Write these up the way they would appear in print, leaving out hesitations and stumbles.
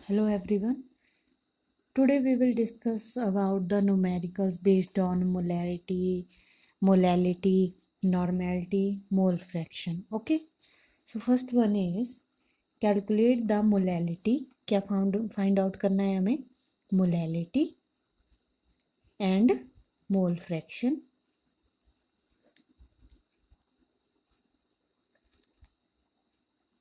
Hello everyone. Today we will discuss about the numericals based on molality, normality, mole fraction. Okay. So first one is calculate the molality. क्या find out करना है हमें? Molality and mole fraction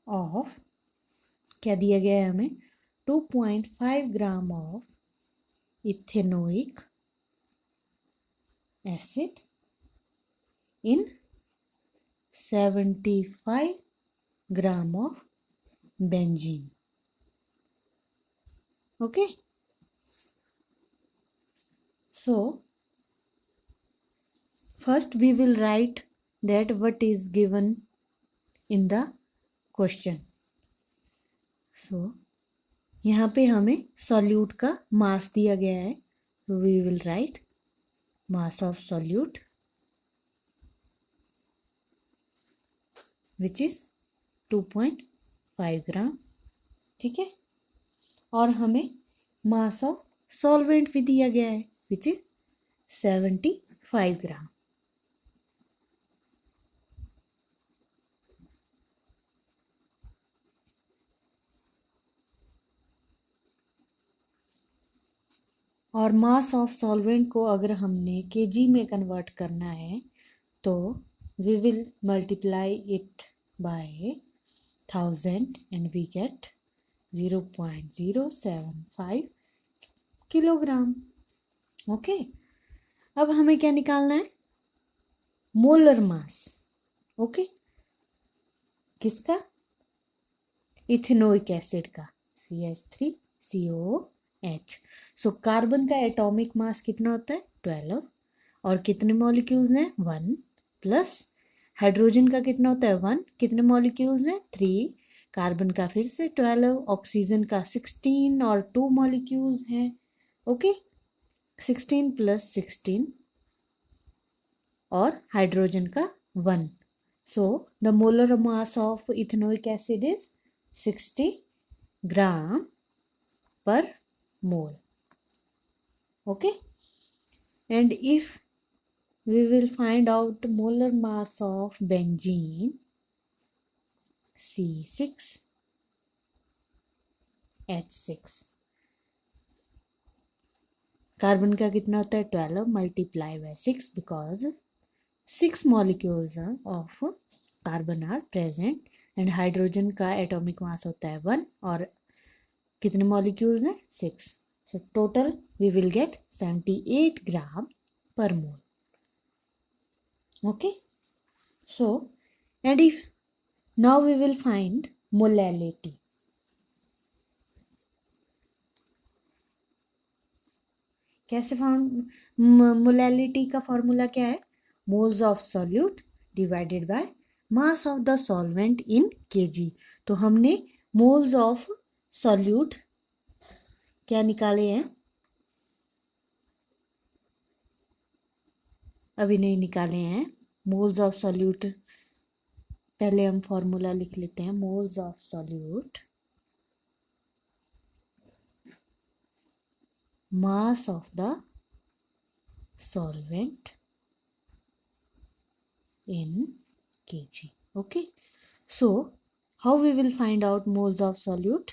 of क्या दिया गया है हमें 2.5 gram of ethanoic acid in 75 gram of benzene. Okay. So first we will write that what is given in the question. So यहाँ पे हमें सॉल्यूट का मास दिया गया है. So we will write mass of solute which is 2.5 ग्राम. ठीक है. और हमें मास ऑफ सॉल्वेंट भी दिया गया है विच इज 75 ग्राम. और मास ऑफ सॉल्वेंट को अगर हमने केजी में कन्वर्ट करना है तो we will multiply it by 1000 and we get 0.075 kilogram. Okay. अब हमें क्या निकालना है? Molar mass. ओके. किसका? इथेनोइक एसिड का CH3COH. सो कार्बन का एटॉमिक मास कितना होता है? 12. और कितने मॉलिक्यूल्स हैं? 1 प्लस हाइड्रोजन का कितना होता है? 1. कितने मॉलिक्यूल्स हैं? 3. कार्बन का फिर से 12, ऑक्सीजन का 16 और 2 मॉलिक्यूल्स हैं. ओके. 16 प्लस 16 और हाइड्रोजन का 1. So the molar mass of ethanoic acid is 60 gram per mole. Okay. And if we will find out molar mass of benzene C6H6, carbon का कितना होता है? 12 multiply by 6 because 6 molecules of carbon are present and hydrogen का atomic mass होता है 1 और कितने molecules हैं? 6. So total we will get 78 gram per mole. Okay. So and if now we will find molality. कैसे फाउंड? मोलैलिटी का formula क्या है? Moles of solute divided by mass of the solvent in KG. तो हमने moles of solute क्या निकाले हैं? अभी नहीं निकाले हैं. मोल्स ऑफ सॉल्यूट पहले हम फॉर्मूला लिख लेते हैं. Moles of solute mass of the solvent in kg. Okay. So how we will find out moles of solute?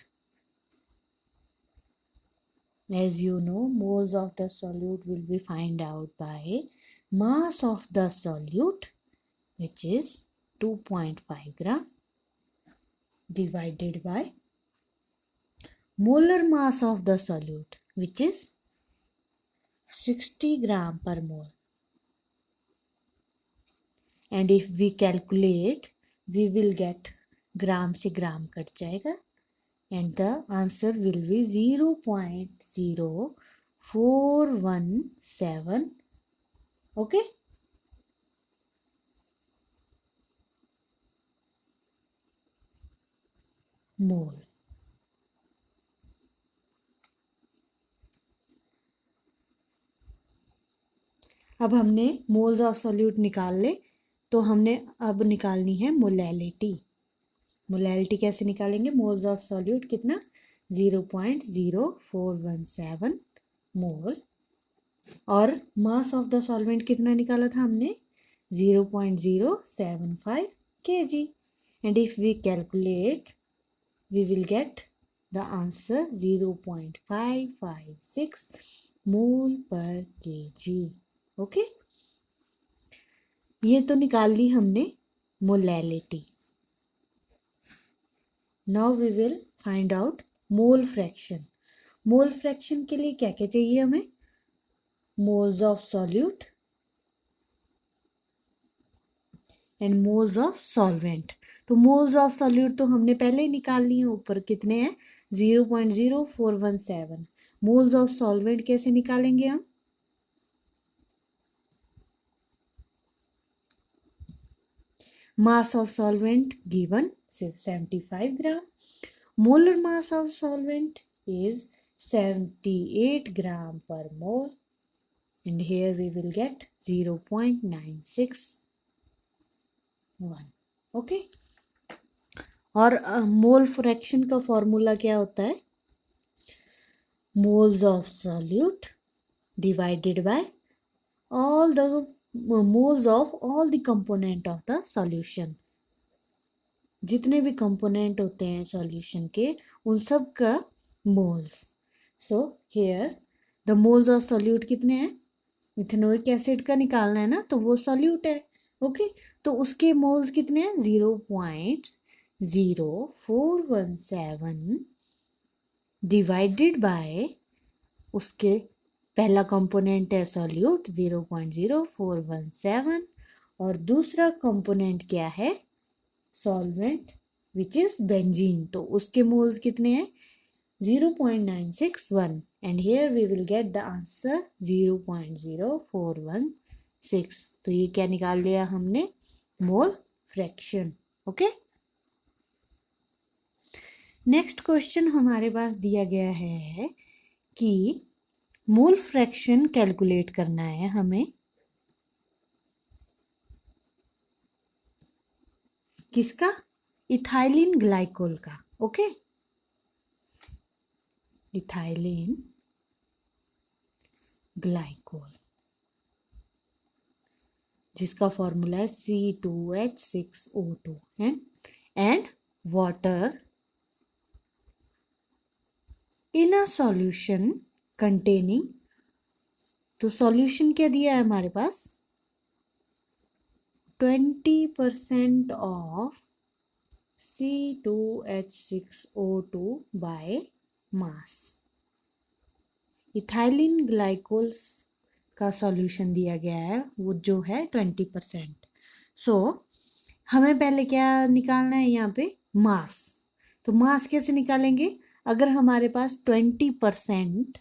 As you know, moles of the solute will be find out by mass of the solute which is 2.5 gram divided by molar mass of the solute which is 60 gram per mole. And if we calculate we will get ग्राम से ग्राम cut जाएगा and the answer will be 0.0417. Okay. मोल. अब हमने moles of solute निकाल ले तो हमने अब निकालनी है मोलैलिटी. मोलैलिटी कैसे निकालेंगे? मोल्स ऑफ सॉल्यूट कितना? 0.0417 मोल। और मास ऑफ द सॉल्वेंट कितना निकाला था हमने? 0.075 kg। And if we calculate we will get the answer 0.556 mole per kg। Okay, ये तो निकाल ली हमने molality. Now we will find out mole fraction. Mole fraction के लिए क्या क्या चाहिए हमें? Moles of solute and moles of solvent. तो मोल्स ऑफ सॉल्यूट तो हमने पहले ही निकाल लिए, ऊपर कितने हैं? 0.0417। मोल्स ऑफ सॉल्वेंट कैसे निकालेंगे हम? Mass of solvent given 75 gram. Molar mass of solvent is 78 gram per mole and here we will get 0.961। Okay, और मोल फ्रैक्शन का फॉर्मूला क्या होता है? Moles of solute divided bye all the moles of all the component of the solution। जितने भी component होते हैं solution के, उन सब का moles. So here the moles of solute कितने हैं? इथेनोइक एसिड का निकालना है ना, तो वो सॉल्यूट है। ओके, तो उसके मोल्स कितने हैं? 0.0417 डिवाइडेड बाय उसके पहला कंपोनेंट है सॉल्यूट 0.0417 और दूसरा कंपोनेंट क्या है? Solvent which is benzene. तो उसके मोल्स कितने हैं? 0.961 and here we will get the answer 0.0416। तो ये क्या निकाल लिया हमने? Mole fraction. Okay, next question हमारे पास दिया गया है कि मोल फ्रैक्शन कैलकुलेट करना है हमें। किसका? इथाइलिन ग्लाइकोल का। ओके, इथाइलिन ग्लाइकोल जिसका फॉर्मूला है C2H6O2 है and water in a solution containing. तो सॉल्यूशन क्या दिया है हमारे पास? 20% of C2H6O2 by mass. Ethylene glycols का सॉल्यूशन दिया गया है, वो जो है 20%। सो हमें पहले क्या निकालना है यहाँ पे? मास। तो मास कैसे निकालेंगे? अगर हमारे पास 20%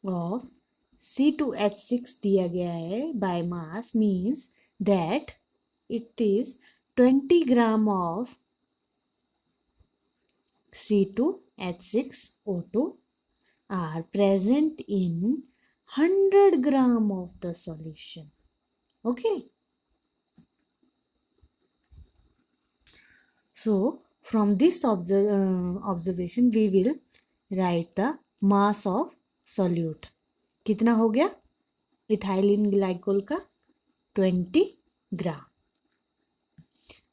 ऑफ C2H6 दिया गया है by mass, means that it is 20 gram of C2H6O2 are present in 100 gram of the solution. Okay, so from this observation we will write the mass of solute। कितना हो गया इथाइलिन ग्लाइकोल का? 20 ग्राम।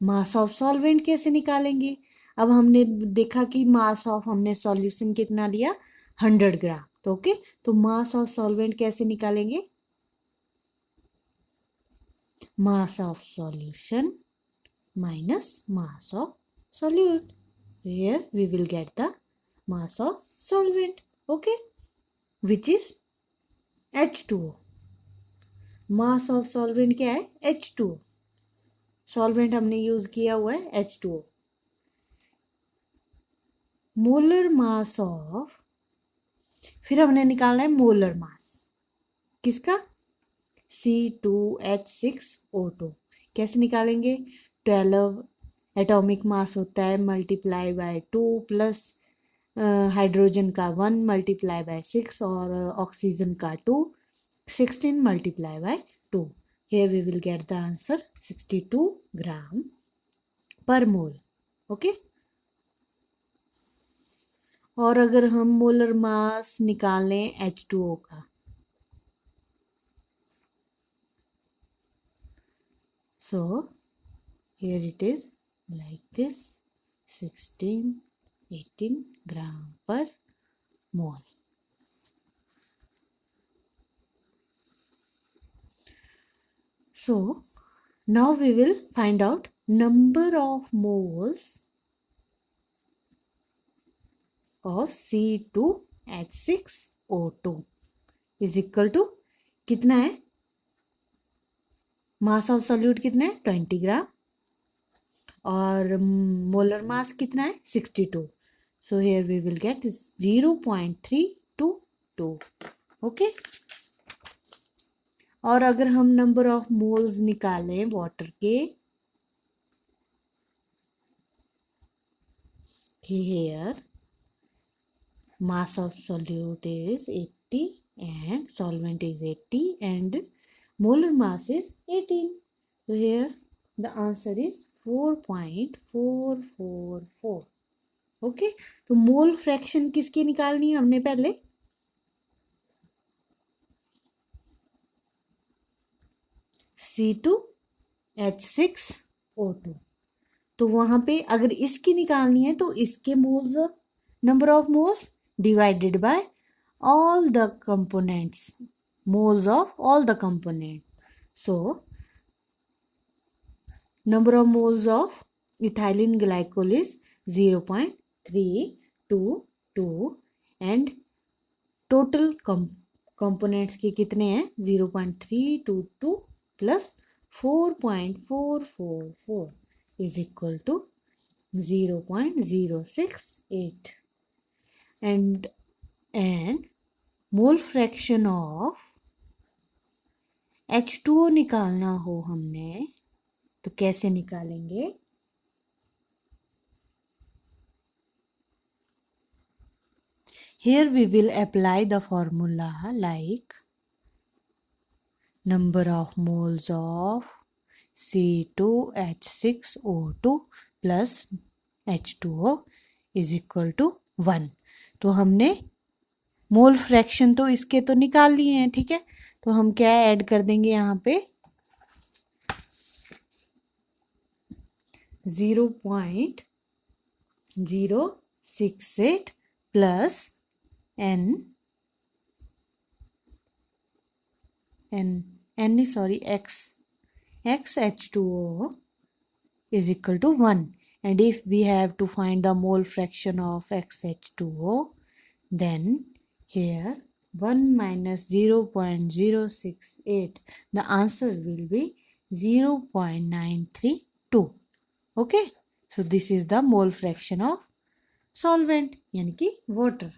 Mass of solvent कैसे निकालेंगे? अब हमने देखा कि मास ऑफ हमने सॉल्यूशन कितना लिया? 100 ग्राम। तो ओके, तो मास ऑफ सॉल्वेंट कैसे निकालेंगे? Mass of solution minus mass of solute। Here we will get the mass of solvent, okay, which is H2O। mass of solvent क्या है? H2O। solvent हमने यूज किया हुआ है H2O। मोलर मास ऑफ, फिर हमने निकालना है मोलर मास किसका? C2H6O2। कैसे निकालेंगे? 12 एटॉमिक मास होता है मल्टीप्लाई बाय 2 प्लस हाइड्रोजन का 1 मल्टीप्लाई बाय 6 और ऑक्सीजन का 2, 16 multiply by 2। Here we will get the answer 62 gram per mole. Okay, और अगर हम मोलर मास निकालें H2O का, so here it is like this, 16-18 gram per mole. So now we will find out number of moles of C2H6O2 is equal to कितना है, mass of solute कितना है 20 ग्राम और मोलर मास कितना है 62. So here we will get 0.322. Okay. और अगर हम नंबर ऑफ मोल्स निकालें वाटर के, here mass of solute is 80 and solvent is 80 and molar mass is 18. So here the answer is 4.444. Okay. तो मोल फ्रैक्शन किसकी निकालनी है हमने पहले, C2H6O2. तो वहां पे अगर इसकी निकालनी है तो इसके moles, number of moles divided by all the components, moles of all the component. So number of moles of ethylene glycol is 0.322 and total components के कितने हैं 0.322 plus 4.444 is equal to 0.068. and mole fraction of H2O निकालना हो हमने तो कैसे निकालेंगे, here we will apply the formula like number of moles of C2H6O2 plus H2O is equal to 1. तो हमने मोल फ्रैक्शन तो इसके तो निकाल लिए हैं, ठीक है. तो हम क्या ऐड कर देंगे यहाँ पे 0.068 plus XH2O is equal to 1. And if we have to find the mole fraction of XH2O, then here 1 minus 0.068, the answer will be 0.932. Okay. So this is the mole fraction of solvent, यानी कि water.